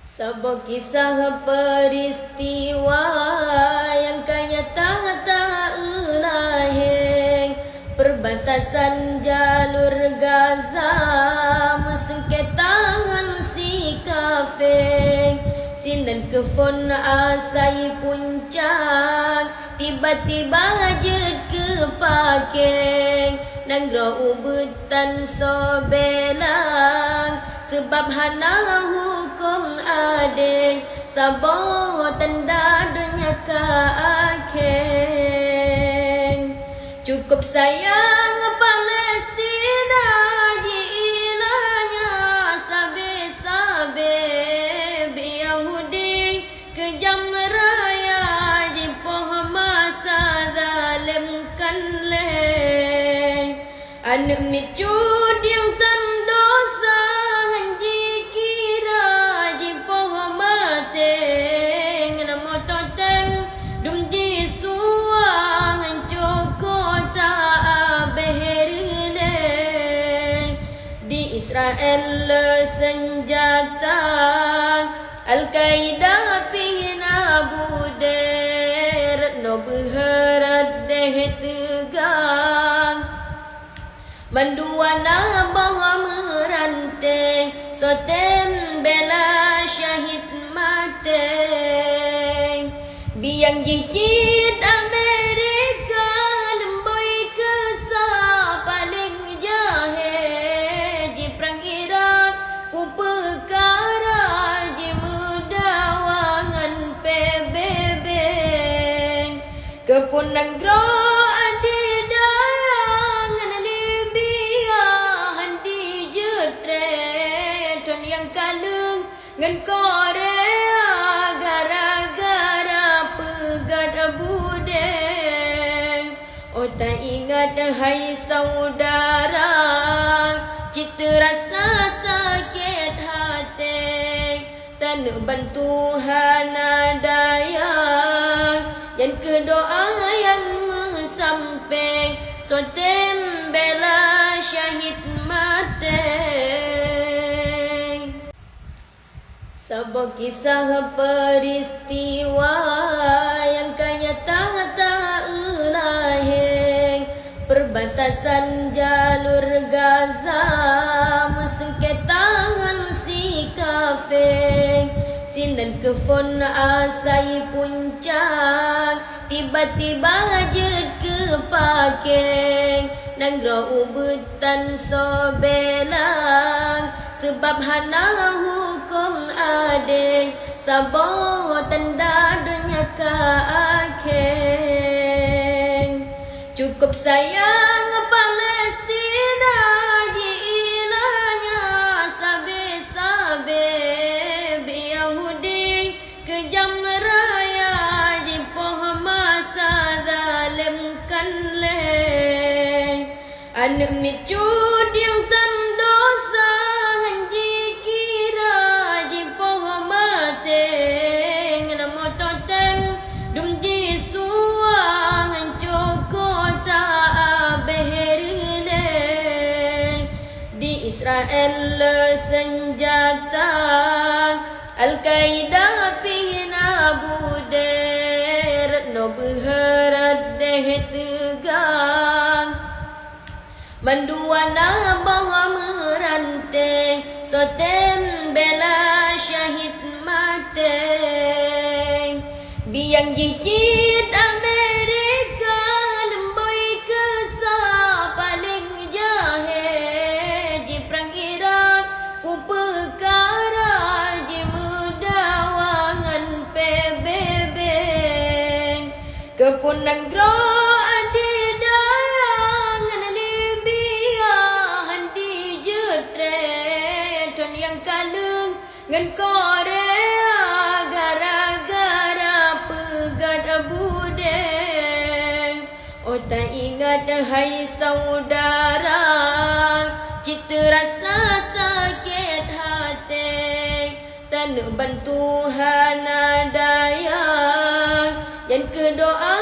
Sebuah kisah peristiwa yang kaya tak lahir. Perbatasan jalur Gaza mesengketangan si kafir. Sinan kefon asai puncak, tiba-tiba jed ke pakeng. Nang rau betan sobelang, sebab hana hukum adil. Sabah tanda dunia ke akhir. Cukup sayang Palestina, jiilanya sabe-sabe. Yahudi kejam raya, jipoh masa zalimkan leh. Anak nicut yang tandosa, hanji kira jipoh mate. Ngana mototeng dumji suang cokota beherile. Di Israel senjata Al-Qaeda pihna buder, no berharap deh tegang. Manduana bawa meranteng, soten bela syahid mate. Biang jijit Amerika, lemboi kesah paling jahe. Ji perang Iraq ku perkara, ji mudawangan PBB. Kepunang dro ngan Korea gara-gara pegat budeng. Oh tak ingat hai saudara, cita rasa sakit hati. Dan bantuan daya yang kedoa yang sampai. Sotem bela syahid mati. Sebuah kisah peristiwa yang kaya tak lahir. Perbatasan jalur Gaza mesengketangan si kafir. Sinan kefon asai puncak, tiba-tiba jed ke pakeng. Nang rau betan sobelang, sebab hana hukum adil. Sabah tanda dunia ke akhir. Cukup sayang Palestina, jiilanya sabe-sabe. Yahudi kejam raya, jipoh masa zalimkan leh. Anak nicut yang tandosa, hanji kira jipoh mate. Ngana mototeng dumji suang cokota beherile. Di Israel senjata Al-Qaeda pihna buder, no berharap deh tegang. Manduana bawa meranteng, soten bela syahid mate. Biang jijit Amerika, lemboi kesah paling jahe. Ji perang Iraq ku perkara, ji mudawangan PBB. Kepunang dro ngan Korea gara-gara pegat budeng. Oh tak ingat hai saudara, cita rasa sakit hati. Dan bantuan daya yang kedoa